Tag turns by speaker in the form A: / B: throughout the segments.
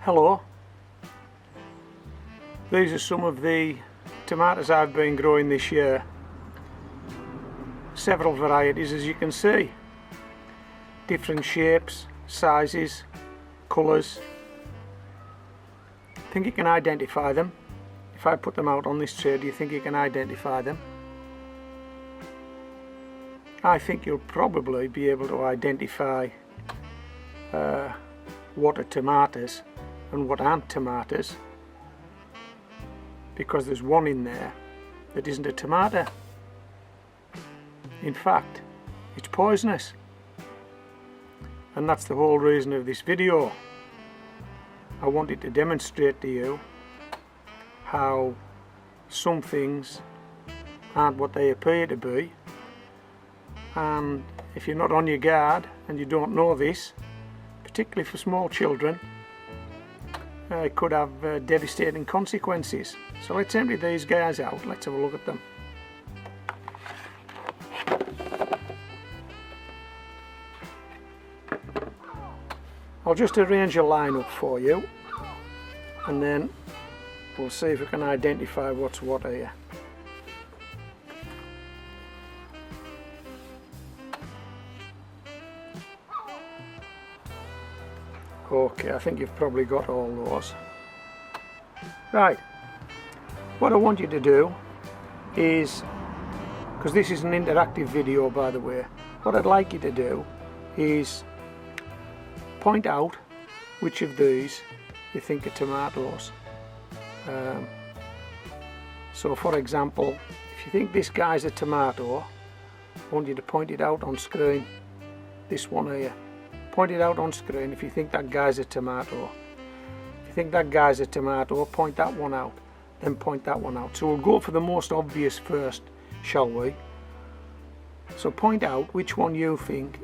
A: Hello, these are some of the tomatoes I've been growing this year. Several varieties, as you can see, different shapes, sizes, colours. I think you can identify them. If I put them out on this tray, do you think you can identify them? I think you'll probably be able to identify what are tomatoes and what aren't tomatoes, because there's one in there that isn't a tomato. In fact, it's poisonous, and that's the whole reason of this video. I wanted to demonstrate to you how some things aren't what they appear to be, and if you're not on your guard and you don't know this, particularly for small children, it could have devastating consequences. So let's empty these guys out. Let's have a look at them. I'll just arrange a line-up for you, and then we'll see if we can identify what's what here. Okay, I think you've probably got all those. Right, what I want you to do is, because this is an interactive video by the way, what I'd like you to do is point out which of these you think are tomatoes. So for example, if you think this guy's a tomato, I want you to point it out on screen. This one here. Point it out on screen if you think that guy's a tomato. If you think that guy's a tomato, point that one out, then point that one out. So we'll go for the most obvious first, shall we? So point out which one you think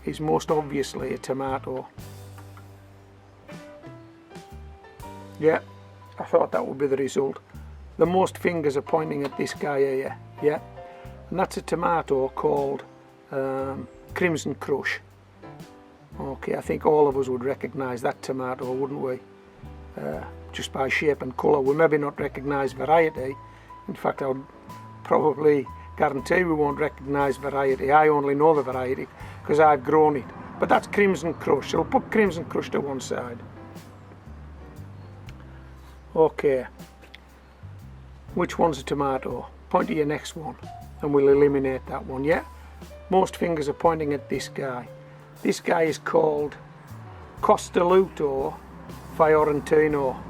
A: is most obviously a tomato. Yeah, I thought that would be the result. The most fingers are pointing at this guy here, yeah? And that's a tomato called Crimson Crush. Okay, I think all of us would recognise that tomato, wouldn't we? Just by shape and colour. We'll maybe not recognise variety. In fact, I would probably guarantee we won't recognise variety. I only know the variety because I've grown it. But that's Crimson Crush, so we'll put Crimson Crush to one side. Okay, which one's a tomato? Point to your next one and we'll eliminate that one, yeah? Most fingers are pointing at this guy. This guy is called Costelluto Fiorentino.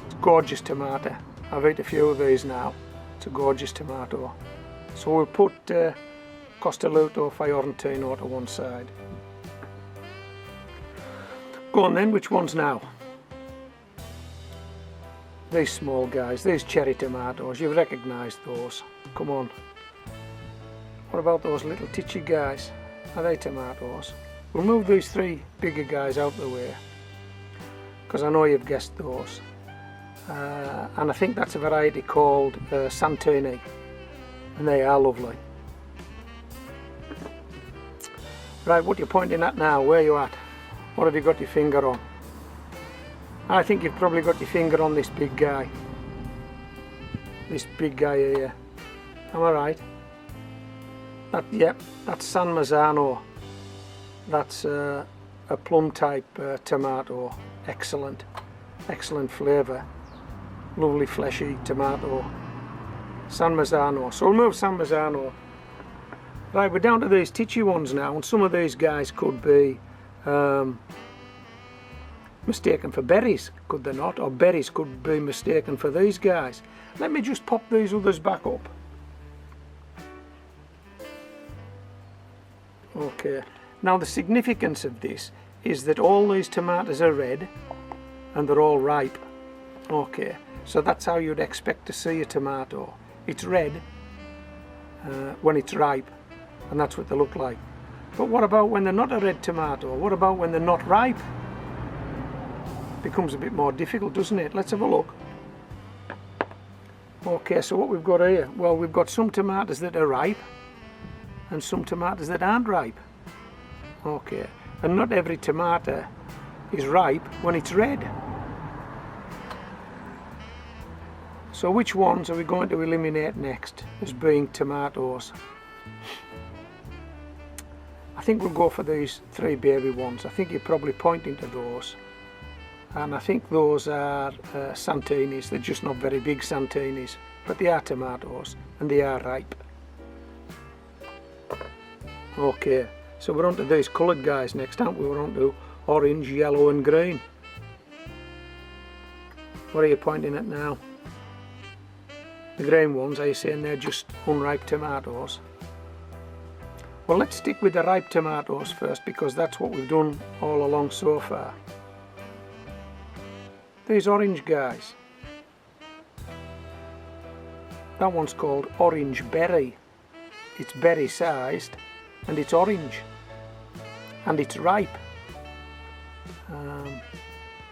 A: It's a gorgeous tomato. I've eaten a few of these now. It's a gorgeous tomato. So we'll put Costelluto Fiorentino to one side. Go on then, which ones now? These small guys, these cherry tomatoes, you've recognised those. Come on. What about those little titchy guys? Are they tomatoes? We'll move these three bigger guys out of the way, because I know you've guessed those. And I think that's a variety called Santini, and they are lovely. Right, what you're pointing at now, where are you at? What have you got your finger on? I think you've probably got your finger on this big guy. This big guy here. Am I right? Yep, that's San Marzano. That's a plum type tomato. Excellent, excellent flavour. Lovely fleshy tomato. San Marzano. So we'll move San Marzano. Right, we're down to these titchy ones now, and some of these guys could be mistaken for berries, could they not? Or berries could be mistaken for these guys. Let me just pop these others back up. Okay, now the significance of this is that all these tomatoes are red and they're all ripe. Okay, so that's how you'd expect to see a tomato. It's red when it's ripe, and that's what they look like. But what about when they're not a red tomato? What about when they're not ripe? Becomes a bit more difficult, doesn't it? Let's have a look. Okay, so what we've got here, well, we've got some tomatoes that are ripe and some tomatoes that aren't ripe. Okay, and not every tomato is ripe when it's red. So which ones are we going to eliminate next as being tomatoes? I think we'll go for these 3 baby ones. I think you're probably pointing to those. And I think those are Santinis. They're just not very big Santinis, but they are tomatoes and they are ripe. Okay, so we're on to these coloured guys next, aren't we? We're on to orange, yellow and green. What are you pointing at now? The green ones, are you saying they're just unripe tomatoes? Well, let's stick with the ripe tomatoes first, because that's what we've done all along so far. These orange guys. That one's called orange berry. It's berry sized and it's orange and it's ripe.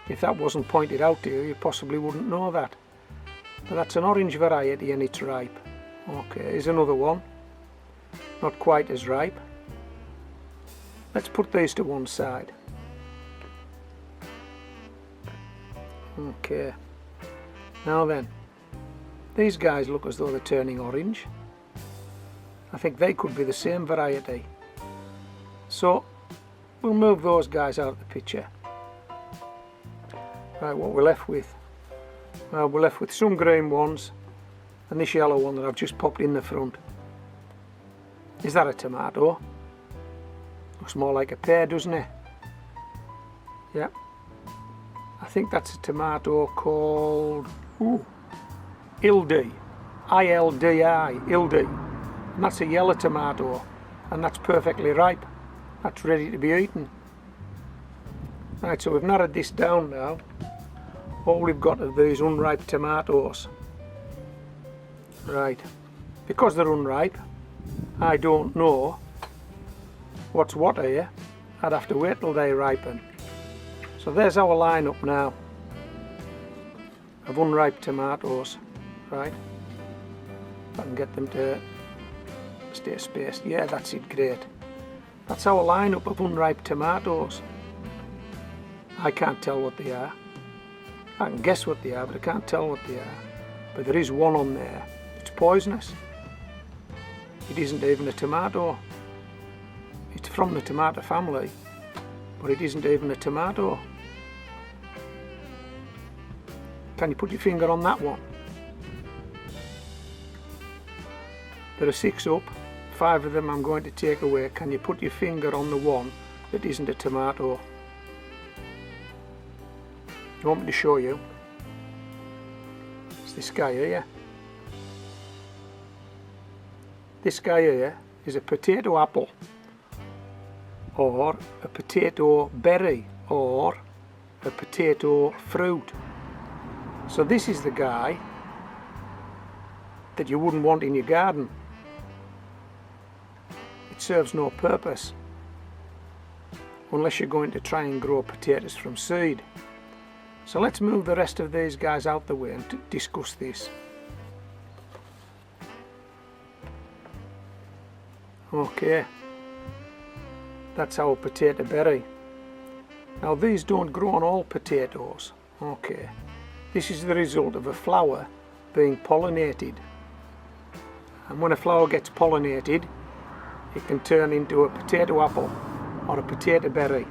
A: If that wasn't pointed out to you, you possibly wouldn't know that. But that's an orange variety and it's ripe. Okay, here's another one. Not quite as ripe. Let's put these to one side. Okay. Now then, these guys look as though they're turning orange. I think they could be the same variety. So, we'll move those guys out of the picture. Right, what we're left with? Well, we're left with some green ones and this yellow one that I've just popped in the front. Is that a tomato? Looks more like a pear, doesn't it? Yeah. I think that's a tomato called Ildi. I-L-D-I, Ildi. And that's a yellow tomato. And that's perfectly ripe. That's ready to be eaten. Right, so we've narrowed this down now. All we've got are these unripe tomatoes. Right. Because they're unripe, I don't know what's what here. I'd have to wait till they ripen. So there's our lineup now of unripe tomatoes. Right. If I can get them to stay spaced. Yeah, that's it, great. That's our lineup of unripe tomatoes. I can't tell what they are. I can guess what they are, but I can't tell what they are. But there is one on there. It's poisonous. It isn't even a tomato. It's from the tomato family, but it isn't even a tomato. Can you put your finger on that one? There are 6 up. 5 of them I'm going to take away. Can you put your finger on the one that isn't a tomato? You want me to show you? It's this guy here. This guy here is a potato apple, or a potato berry, or a potato fruit. So this is the guy that you wouldn't want in your garden. It serves no purpose unless you're going to try and grow potatoes from seed. So let's move the rest of these guys out the way and discuss this. Okay, that's our potato berry. Now these don't grow on all potatoes. Okay, this is the result of a flower being pollinated. And when a flower gets pollinated, it can turn into a potato apple or a potato berry,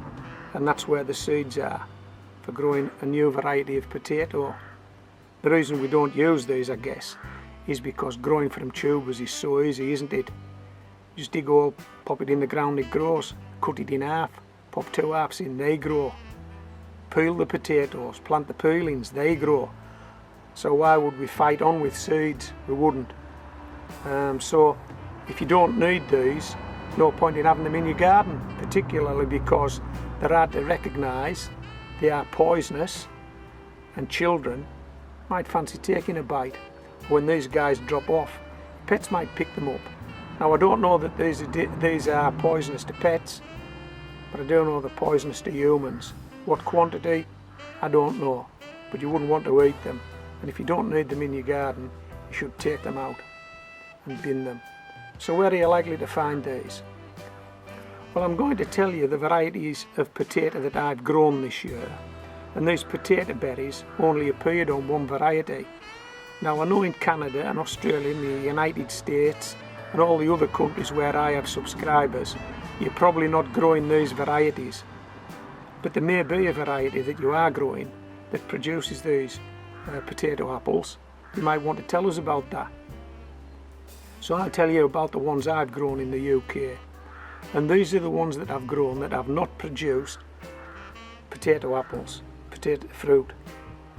A: and that's where the seeds are for growing a new variety of potato. The reason we don't use these, I guess, is because growing from tubers is so easy, isn't it? Just dig a hole, pop it in the ground, it grows. Cut it in half, pop 2 halves in, they grow. Peel the potatoes, plant the peelings, they grow. So why would we fight on with seeds? We wouldn't. So if you don't need these, no point in having them in your garden, particularly because they're hard to recognise. They are poisonous, and children might fancy taking a bite. When these guys drop off, pets might pick them up. Now I don't know that these are poisonous to pets, but I do know they're poisonous to humans. What quantity, I don't know, but you wouldn't want to eat them. And if you don't need them in your garden, you should take them out and bin them. So where are you likely to find these? Well, I'm going to tell you the varieties of potato that I've grown this year, and these potato berries only appeared on one variety. Now I know in Canada and Australia and the United States and all the other countries where I have subscribers, you're probably not growing these varieties, but there may be a variety that you are growing that produces these potato apples. You might want to tell us about that. So I'll tell you about the ones I've grown in the UK, and these are the ones that I've grown that have not produced potato apples, potato fruit,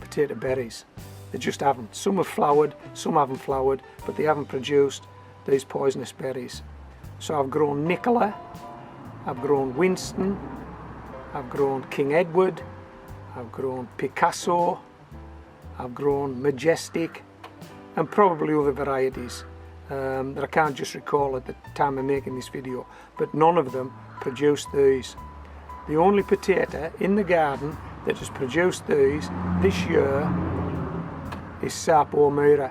A: potato berries. They just haven't. Some have flowered, some haven't flowered, but they haven't produced these poisonous berries. So I've grown Nicola, I've grown Winston, I've grown King Edward, I've grown Picasso, I've grown Majestic, and probably other varieties that I can't just recall at the time of making this video, but none of them produced these. The only potato in the garden that has produced these this year is Sapo Mira.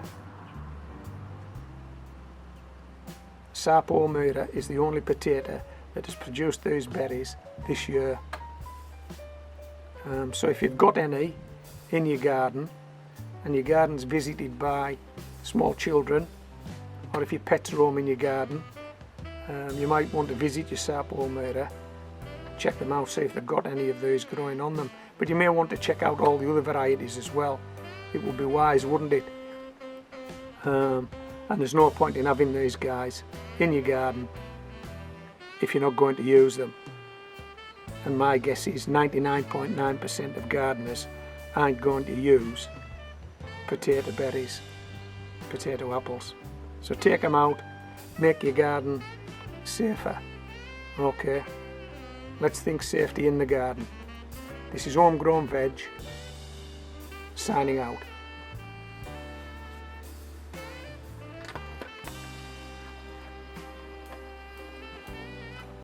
A: Sapo Mira is the only potato that has produced these berries this year. So if you've got any in your garden and your garden's visited by small children, or if your pets roam in your garden, you might want to visit your Sapo Mira, check them out, see if they've got any of these growing on them. But you may want to check out all the other varieties as well. It would be wise, wouldn't it? And there's no point in having these guys in your garden if you're not going to use them. And my guess is 99.9% of gardeners aren't going to use potato berries, potato apples. So take them out, make your garden safer. Okay, let's think safety in the garden. This is Homegrown Veg, signing out.